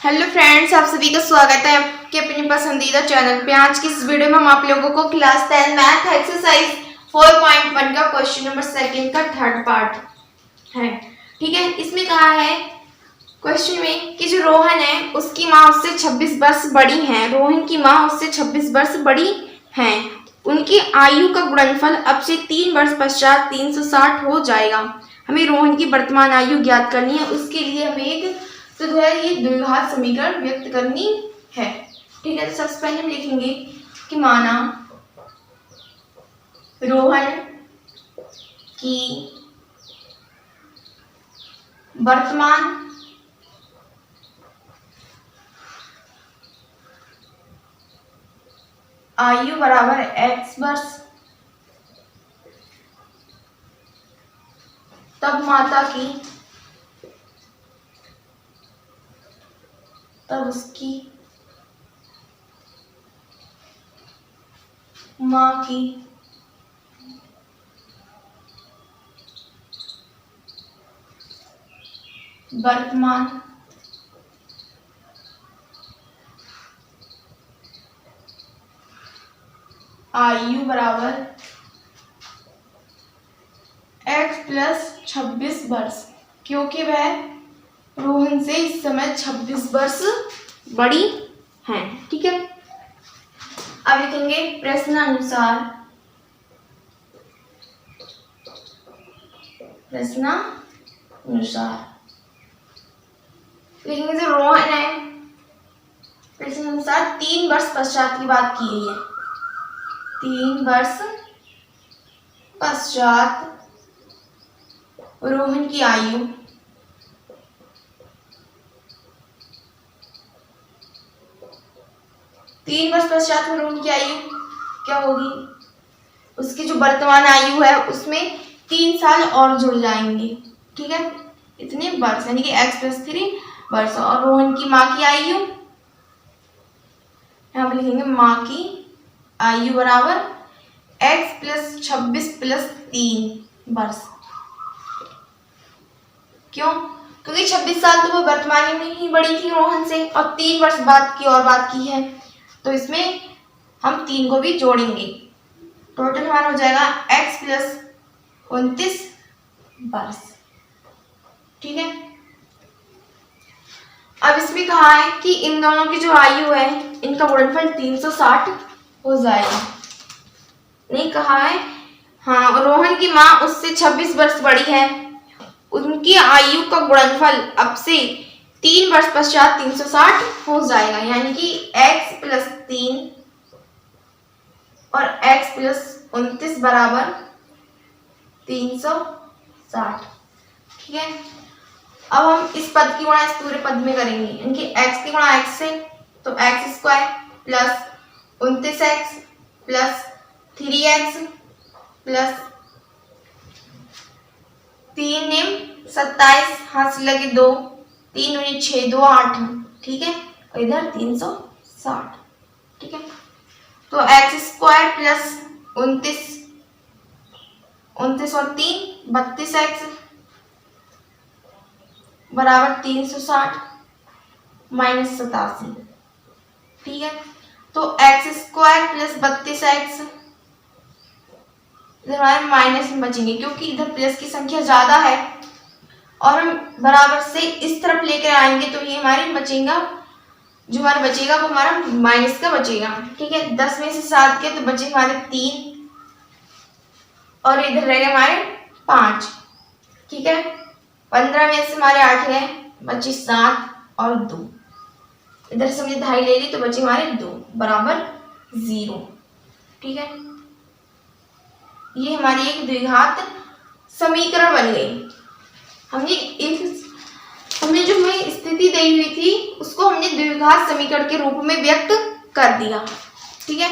Hello friends, आप सभी का स्वागत है आपके अपने पसंदीदा चैनल पे। आज की इस वीडियो में हम आप लोगों को क्लास 10 मैथ एक्सरसाइज 4.1 का क्वेश्चन नंबर 2 का थर्ड पार्ट है। ठीक है, इसमें कहा है क्वेश्चन में कि जो रोहन है उसकी माँ उससे 26 वर्ष बड़ी है। रोहन की माँ उससे 26 वर्ष बड़ी हैं। उनकी आयु का गुणनफल अब से 3 वर्ष पश्चात 360 हो जाएगा। हमें रोहन की वर्तमान आयु ज्ञात करनी है। उसके लिए हमें एक तो जो है ये द्विघात समीकरण व्यक्त करनी है। ठीक है, तो सबसे पहले हम लिखेंगे कि माना रोहन की वर्तमान आयु बराबर x वर्ष, तब उसकी माँ की वर्तमान आयु बराबर x प्लस 26 वर्ष, क्योंकि वह रोहन से इस समय 26 वर्ष बड़ी हैं। ठीक है, अब लिखेंगे प्रश्नानुसार लिखेंगे जो रोहन है प्रश्नानुसार 3 वर्ष पश्चात की बात की गई है। 3 वर्ष पश्चात रोहन की आयु रोहन की आयु क्या होगी? उसकी जो वर्तमान आयु है उसमें 3 साल और जुड़ जाएंगे। ठीक है, इतने वर्ष यानी कि x प्लस 3 वर्ष। और रोहन की माँ की आयु यहाँ पर लिखेंगे माँ की आयु बराबर x प्लस 26 प्लस 3 वर्ष। क्यों? क्योंकि 26 साल तो वो वर्तमान में ही बड़ी थी रोहन से, और 3 वर्ष बाद की और बात की है, तो इसमें हम 3 को भी जोड़ेंगे। टोटल हमारा हो जाएगा x प्लस 29 वर्ष। ठीक है, अब इसमें कहा है कि इन दोनों की जो आयु है इनका गुणनफल 360 हो जाएगा। नहीं कहा है, हाँ, रोहन की माँ उससे 26 वर्ष बड़ी है। उनकी आयु का गुणनफल अब से 3 वर्ष पश्चात 360 हो जाएगा, यानी कि x प्लस 3 और x प्लस 29 बराबर 360। ठीक है, अब हम इस पद की गुणा इस पूरे पद में करेंगे, इनकी x की गुणा x से, तो x square plus 29x plus 3x plus 3 निम 27, हाथ से लगे 2, 3 दूनी 6, 2 8। ठीक है, और इधर 360। ठीक है, तो x स्क्वायर प्लस 29 और 3 32x बराबर 360 माइनस 87। ठीक है, तो x स्क्वायर प्लस 32x इधर हमारे माइनस में बचेंगे, क्योंकि इधर प्लस की संख्या ज्यादा है और हम बराबर से इस तरफ लेकर आएंगे, तो ये हमारे बचेगा, जो हमारा बचेगा वो हमारा माइनस का बचेगा। ठीक है, 10 में से 7 के तो बचे हमारे 3 और इधर रहेगा हमारे 5। ठीक है, 15 में से हमारे 8 गए, बचे 7 और 2। इधर से हमने 2.5 ले ली तो बचे हमारे 2 बराबर 0। ठीक है, ये हमारी एक द्विघात समीकरण बन गई। हमने जो हमें स्थिति दी हुई थी उसको हमने द्विघात समीकरण के रूप में व्यक्त कर दिया। ठीक है,